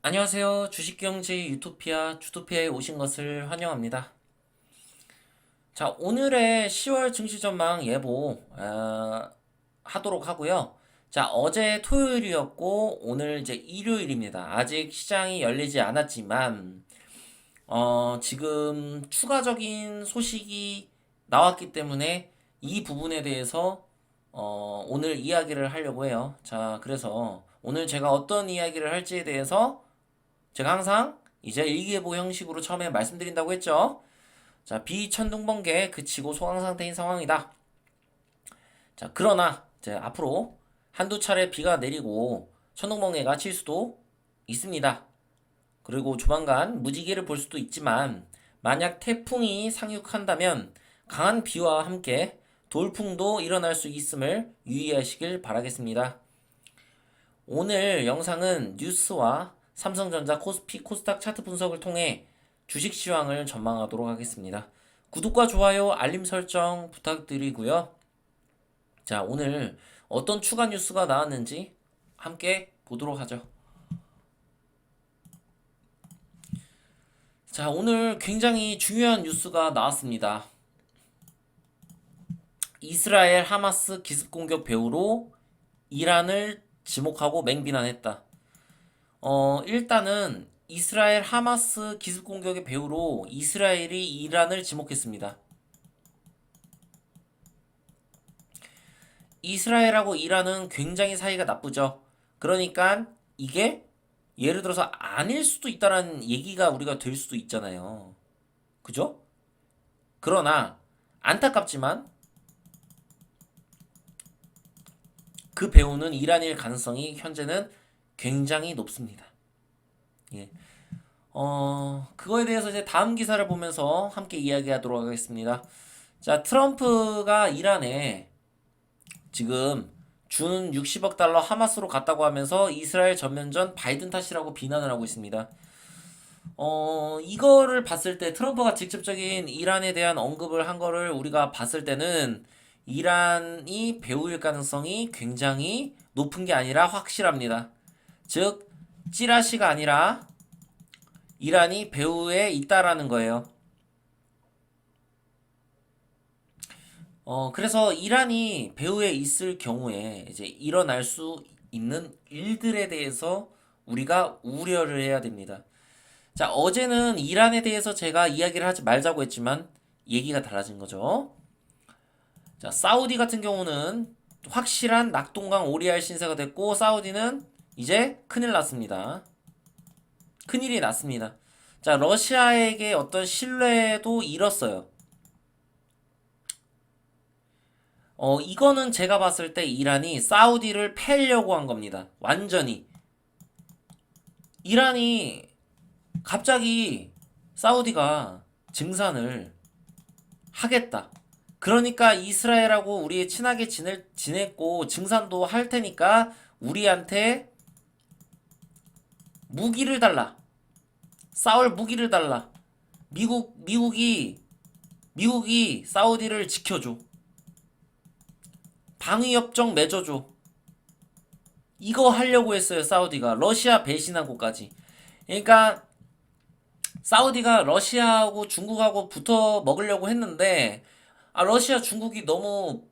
안녕하세요. 주식경제 유토피아 주토피아에 오신 것을 환영합니다. 자, 오늘의 10월 증시 전망 예보 하도록 하고요. 자, 어제 토요일이었고 오늘 이제 일요일입니다. 아직 시장이 열리지 않았지만 지금 추가적인 소식이 나왔기 때문에 이 부분에 대해서 오늘 이야기를 하려고 해요. 자, 그래서 오늘 제가 어떤 이야기를 할지에 대해서 제가 항상 이제 일기예보 형식으로 처음에 말씀드린다고 했죠. 자, 비천둥번개 그치고 소강 상태인 상황이다. 자, 그러나 이제 앞으로 한두 차례 비가 내리고 천둥번개가 칠 수도 있습니다. 그리고 조만간 무지개를 볼 수도 있지만 만약 태풍이 상륙한다면 강한 비와 함께 돌풍도 일어날 수 있음을 유의하시길 바라겠습니다. 오늘 영상은 뉴스와 삼성전자, 코스피, 코스닥 차트 분석을 통해 주식 시황을 전망하도록 하겠습니다. 구독과 좋아요, 알림 설정 부탁드리고요. 자, 오늘 어떤 추가 뉴스가 나왔는지 함께 보도록 하죠. 자, 오늘 굉장히 중요한 뉴스가 나왔습니다. 이스라엘 하마스 기습 공격 배후로 이란을 지목하고 맹비난했다. 일단은 이스라엘 하마스 기습 공격의 배후로 이스라엘이 이란을 지목했습니다. 이스라엘하고 이란은 굉장히 사이가 나쁘죠. 그러니까 이게 예를 들어서 아닐 수도 있다라는 얘기가 우리가 될 수도 있잖아요. 그죠? 그러나 안타깝지만 그 배후는 이란일 가능성이 현재는 굉장히 높습니다. 예. 그거에 대해서 이제 다음 기사를 보면서 함께 이야기하도록 하겠습니다. 자, 트럼프가 이란에 지금 준 60억 달러 하마스로 갔다고 하면서 이스라엘 전면전 바이든 탓이라고 비난을 하고 있습니다. 이거를 봤을 때 트럼프가 직접적인 이란에 대한 언급을 한 거를 우리가 봤을 때는 이란이 배후일 가능성이 굉장히 높은 게 아니라 확실합니다. 즉, 찌라시가 아니라 이란이 배후에 있다라는 거예요. 그래서 이란이 배후에 있을 경우에 이제 일어날 수 있는 일들에 대해서 우리가 우려를 해야 됩니다. 자, 어제는 이란에 대해서 제가 이야기를 하지 말자고 했지만 얘기가 달라진 거죠. 자, 사우디 같은 경우는 확실한 낙동강 오리알 신세가 됐고 사우디는 이제 큰일 났습니다. 큰일이 났습니다. 자, 러시아에게 어떤 신뢰도 잃었어요. 이거는 제가 봤을 때 이란이 사우디를 패려고 한 겁니다. 완전히. 이란이 갑자기 사우디가 증산을 하겠다. 그러니까 이스라엘하고 우리 친하게 지냈고 증산도 할 테니까 우리한테 무기를 달라. 싸울 무기를 달라. 미국이 사우디를 지켜줘. 방위협정 맺어줘. 이거 하려고 했어요, 사우디가. 러시아 배신하고까지. 그러니까 사우디가 러시아하고 중국하고 붙어 먹으려고 했는데 러시아 중국이 너무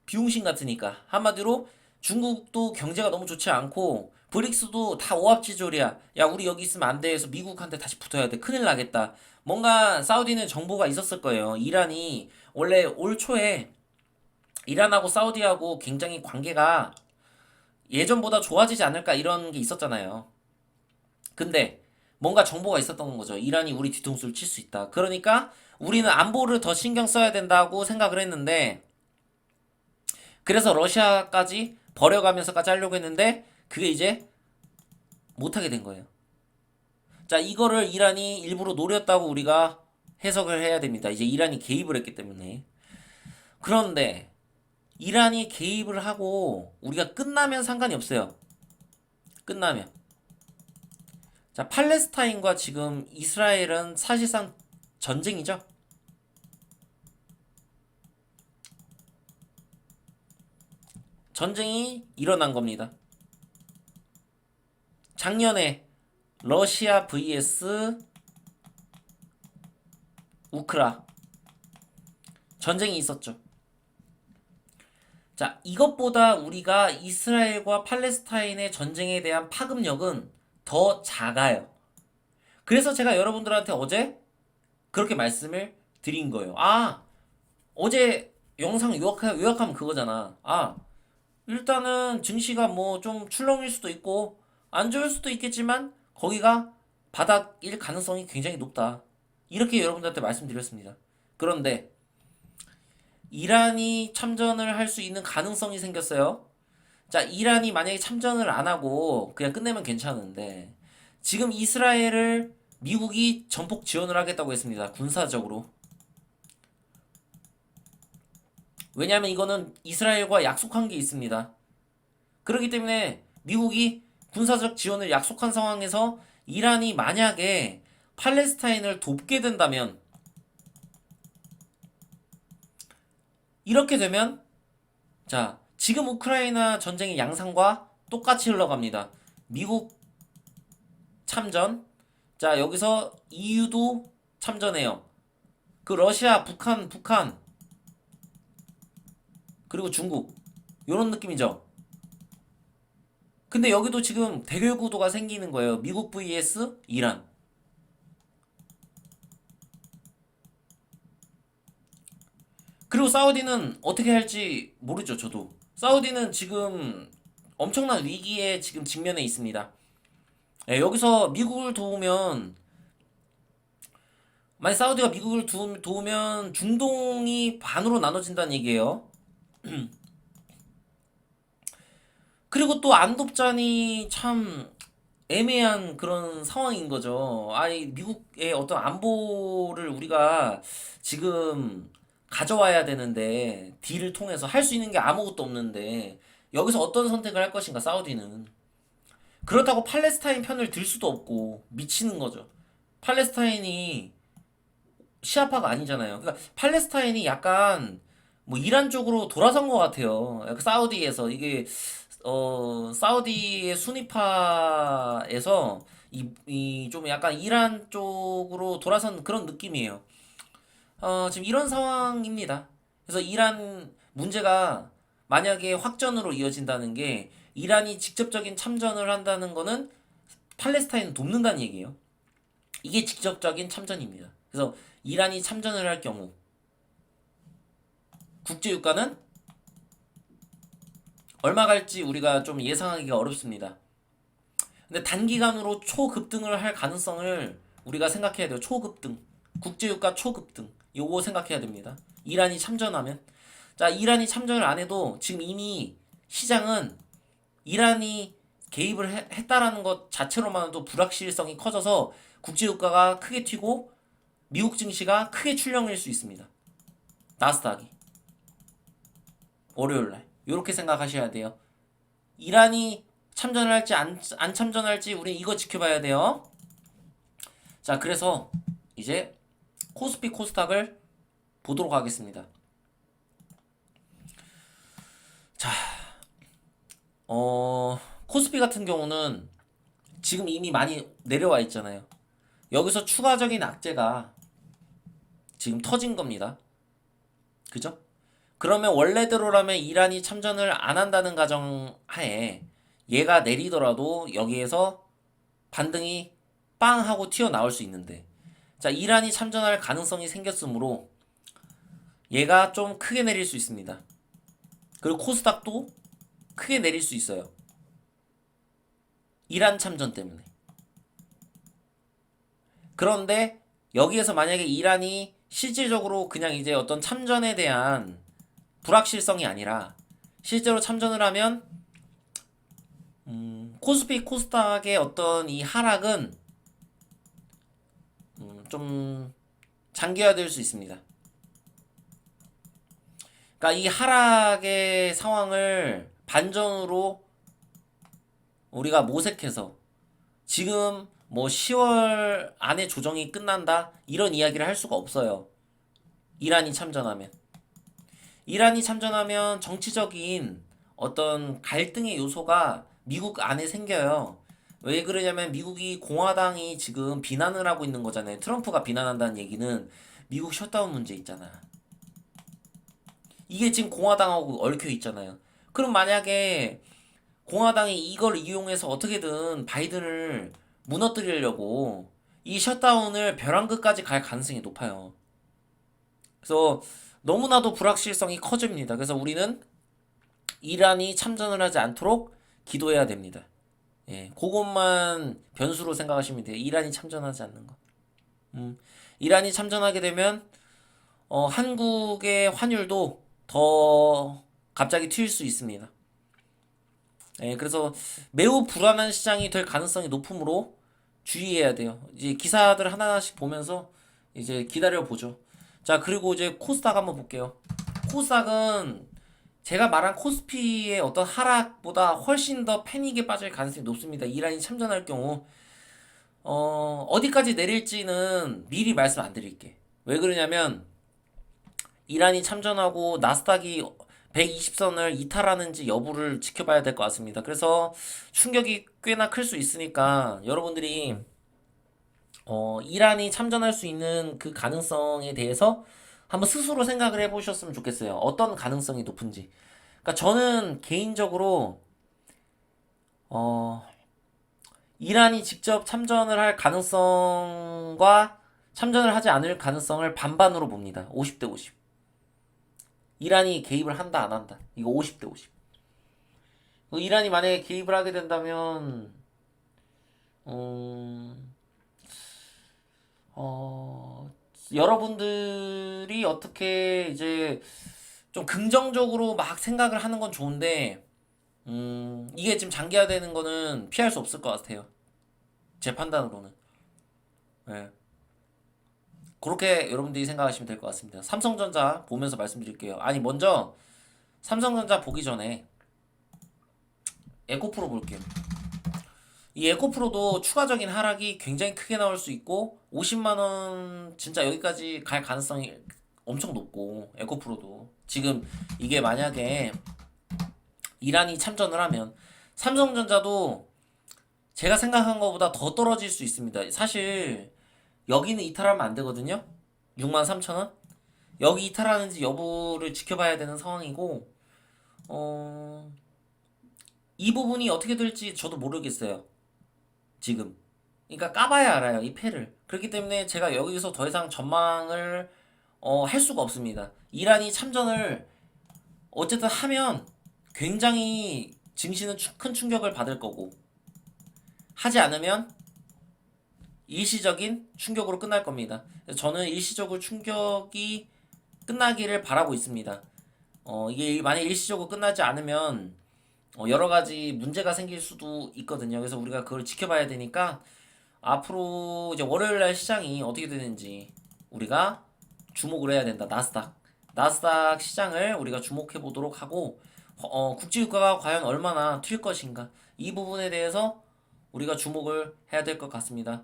비용신 같으니까 한마디로 중국도 경제가 너무 좋지 않고 브릭스도 다 오합지졸이야. 야, 우리 여기 있으면 안 돼 해서 미국한테 다시 붙어야 돼. 큰일 나겠다. 뭔가 사우디는 정보가 있었을 거예요. 이란이 원래 올 초에 이란하고 사우디하고 굉장히 관계가 예전보다 좋아지지 않을까 이런 게 있었잖아요. 근데 뭔가 정보가 있었던 거죠. 이란이 우리 뒤통수를 칠 수 있다. 그러니까 우리는 안보를 더 신경 써야 된다고 생각을 했는데 그래서 러시아까지 버려가면서까지 하려고 했는데 그게 이제 못하게 된 거예요. 자, 이거를 이란이 일부러 노렸다고 우리가 해석을 해야 됩니다. 이제 이란이 개입을 했기 때문에. 그런데 이란이 개입을 하고 우리가 끝나면 상관이 없어요. 끝나면. 자, 팔레스타인과 지금 이스라엘은 사실상 전쟁이죠. 전쟁이 일어난 겁니다. 작년에 러시아 vs 우크라 전쟁이 있었죠. 자, 이것보다 우리가 이스라엘과 팔레스타인의 전쟁에 대한 파급력은 더 작아요. 그래서 제가 여러분들한테 어제 그렇게 말씀을 드린 거예요. 아, 어제 영상 요약하면 그거잖아. 아, 일단은 증시가 뭐 좀 출렁일 수도 있고 안 좋을 수도 있겠지만 거기가 바닥일 가능성이 굉장히 높다. 이렇게 여러분들한테 말씀드렸습니다. 그런데 이란이 참전을 할 수 있는 가능성이 생겼어요. 자, 이란이 만약에 참전을 안 하고 그냥 끝내면 괜찮은데 지금 이스라엘을 미국이 전폭 지원을 하겠다고 했습니다. 군사적으로. 왜냐하면 이거는 이스라엘과 약속한 게 있습니다. 그렇기 때문에 미국이 군사적 지원을 약속한 상황에서 이란이 만약에 팔레스타인을 돕게 된다면 이렇게 되면 자, 지금 우크라이나 전쟁의 양상과 똑같이 흘러갑니다. 미국 참전. 자, 여기서 EU도 참전해요. 그 러시아, 북한, 그리고 중국. 요런 느낌이죠. 근데 여기도 지금 대결 구도가 생기는 거예요. 미국 vs 이란. 그리고 사우디는 어떻게 할지 모르죠, 저도. 사우디는 지금 엄청난 위기에 지금 직면해 있습니다. 예, 여기서 미국을 도우면, 만약 사우디가 미국을 도우면 중동이 반으로 나눠진다는 얘기예요. 그리고 또 안 돕자니 참 애매한 그런 상황인 거죠. 아니, 미국의 어떤 안보를 우리가 지금 가져와야 되는데, 딜을 통해서 할 수 있는 게 아무것도 없는데, 여기서 어떤 선택을 할 것인가, 사우디는. 그렇다고 팔레스타인 편을 들 수도 없고, 미치는 거죠. 팔레스타인이 시아파가 아니잖아요. 그러니까 팔레스타인이 약간 뭐 이란 쪽으로 돌아선 것 같아요. 약간 사우디에서 이게 사우디의 순위파에서 이 좀 약간 이란 쪽으로 돌아선 그런 느낌이에요. 지금 이런 상황입니다. 그래서 이란 문제가 만약에 확전으로 이어진다는 게 이란이 직접적인 참전을 한다는 거는 팔레스타인을 돕는다는 얘기예요. 이게 직접적인 참전입니다. 그래서 이란이 참전을 할 경우 국제유가는 얼마 갈지 우리가 좀 예상하기가 어렵습니다. 근데 단기간으로 초급등을 할 가능성을 우리가 생각해야 돼요. 초급등. 국제유가 초급등. 요거 생각해야 됩니다. 이란이 참전하면. 자, 이란이 참전을 안 해도 지금 이미 시장은 이란이 개입을 했다라는 것 자체로만도 불확실성이 커져서 국제유가가 크게 튀고 미국 증시가 크게 출렁일 수 있습니다. 나스닥이. 월요일날. 이렇게 생각하셔야 돼요. 이란이 참전을 할지 안 참전할지 우리 이거 지켜봐야 돼요. 자, 그래서 이제 코스피 코스닥을 보도록 하겠습니다. 자, 코스피 같은 경우는 지금 이미 많이 내려와 있잖아요. 여기서 추가적인 악재가 지금 터진 겁니다. 그죠? 그러면 원래대로라면 이란이 참전을 안 한다는 가정하에 얘가 내리더라도 여기에서 반등이 빵 하고 튀어나올 수 있는데, 자, 이란이 참전할 가능성이 생겼으므로 얘가 좀 크게 내릴 수 있습니다. 그리고 코스닥도 크게 내릴 수 있어요. 이란 참전 때문에. 그런데 여기에서 만약에 이란이 실질적으로 그냥 이제 어떤 참전에 대한 불확실성이 아니라 실제로 참전을 하면 코스피 코스닥의 어떤 이 하락은 좀 장기화될 수 있습니다. 그러니까 이 하락의 상황을 반전으로 우리가 모색해서 지금 뭐 10월 안에 조정이 끝난다 이런 이야기를 할 수가 없어요. 이란이 참전하면. 이란이 참전하면 정치적인 어떤 갈등의 요소가 미국 안에 생겨요. 왜 그러냐면 미국이 공화당이 지금 비난을 하고 있는 거잖아요. 트럼프가 비난한다는 얘기는 미국 셧다운 문제 있잖아. 이게 지금 공화당하고 얽혀 있잖아요. 그럼 만약에 공화당이 이걸 이용해서 어떻게든 바이든을 무너뜨리려고 이 셧다운을 벼랑 끝까지 갈 가능성이 높아요. 그래서 너무나도 불확실성이 커집니다. 그래서 우리는 이란이 참전을 하지 않도록 기도해야 됩니다. 예, 그것만 변수로 생각하시면 돼요. 이란이 참전하지 않는 거. 이란이 참전하게 되면 한국의 환율도 더 갑자기 튈 수 있습니다. 예, 그래서 매우 불안한 시장이 될 가능성이 높으므로 주의해야 돼요. 이제 기사들 하나씩 보면서 이제 기다려 보죠. 자, 그리고 이제 코스닥 한번 볼게요. 코스닥은 제가 말한 코스피의 어떤 하락보다 훨씬 더 패닉에 빠질 가능성이 높습니다. 이란이 참전할 경우 어디까지 내릴지는 미리 말씀 안 드릴게. 왜 그러냐면 이란이 참전하고 나스닥이 120선을 이탈하는지 여부를 지켜봐야 될 것 같습니다. 그래서 충격이 꽤나 클 수 있으니까 여러분들이 이란이 참전할 수 있는 그 가능성에 대해서 한번 스스로 생각을 해보셨으면 좋겠어요. 어떤 가능성이 높은지. 그러니까 저는 개인적으로 어, 이란이 직접 참전을 할 가능성과 참전을 하지 않을 가능성을 반반으로 봅니다. 50대 50. 이란이 개입을 한다 안 한다. 이거 50대 50. 이란이 만약에 개입을 하게 된다면 음, 여러분들이 어떻게 이제 좀 긍정적으로 막 생각을 하는 건 좋은데 이게 지금 장기화되는 거는 피할 수 없을 것 같아요. 제 판단으로는. 예. 그렇게 여러분들이 생각하시면 될 것 같습니다. 삼성전자 보면서 말씀드릴게요. 아니 먼저 삼성전자 보기 전에 에코프로 볼게요. 이 에코프로도 추가적인 하락이 굉장히 크게 나올 수 있고 50만 원 진짜 여기까지 갈 가능성이 엄청 높고 에코프로도 지금 이게 만약에 이란이 참전을 하면 삼성전자도 제가 생각한 것보다 더 떨어질 수 있습니다. 사실 여기는 이탈하면 안 되거든요. 63,000원? 여기 이탈하는지 여부를 지켜봐야 되는 상황이고 이 부분이 어떻게 될지 저도 모르겠어요. 지금. 그러니까 까봐야 알아요. 이 패를. 그렇기 때문에 제가 여기서 더 이상 전망을 할 수가 없습니다. 이란이 참전을 어쨌든 하면 굉장히 증시는 큰 충격을 받을 거고 하지 않으면 일시적인 충격으로 끝날 겁니다. 그래서 저는 일시적으로 충격이 끝나기를 바라고 있습니다. 이게 만약 일시적으로 끝나지 않으면 여러 가지 문제가 생길 수도 있거든요. 그래서 우리가 그걸 지켜봐야 되니까 앞으로 이제 월요일 날 시장이 어떻게 되는지 우리가 주목을 해야 된다. 나스닥 시장을 우리가 주목해 보도록 하고 국제유가가 과연 얼마나 튈 것인가 이 부분에 대해서 우리가 주목을 해야 될 것 같습니다.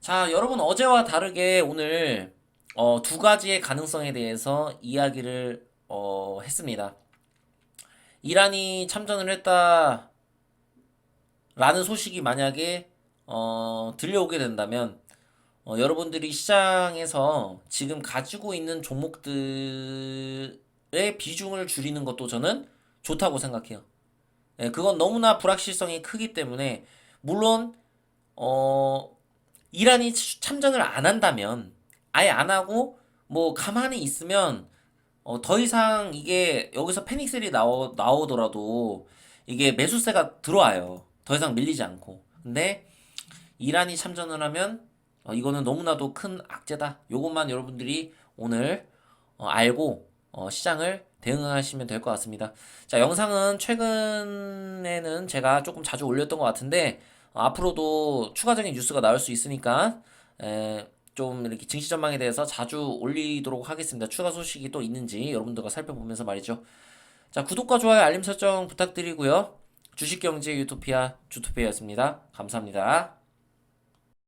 자, 여러분 어제와 다르게 오늘 두 가지의 가능성에 대해서 이야기를 했습니다. 이란이 참전을 했다라는 소식이 만약에 들려오게 된다면 여러분들이 시장에서 지금 가지고 있는 종목들의 비중을 줄이는 것도 저는 좋다고 생각해요. 예, 그건 너무나 불확실성이 크기 때문에 물론 이란이 참전을 안 한다면 아예 안 하고 뭐 가만히 있으면 더 이상 이게 여기서 패닉셀이 나오더라도 이게 매수세가 들어와요. 더 이상 밀리지 않고. 근데 이란이 참전을 하면 이거는 너무나도 큰 악재다. 요것만 여러분들이 오늘 알고 시장을 대응하시면 될 것 같습니다. 자, 영상은 최근에는 제가 조금 자주 올렸던 것 같은데 앞으로도 추가적인 뉴스가 나올 수 있으니까 좀 이렇게 증시 전망에 대해서 자주 올리도록 하겠습니다. 추가 소식이 또 있는지 여러분들과 살펴보면서 말이죠. 자, 구독과 좋아요, 알림 설정 부탁드리고요. 주식경제 유토피아 주토피아였습니다. 감사합니다.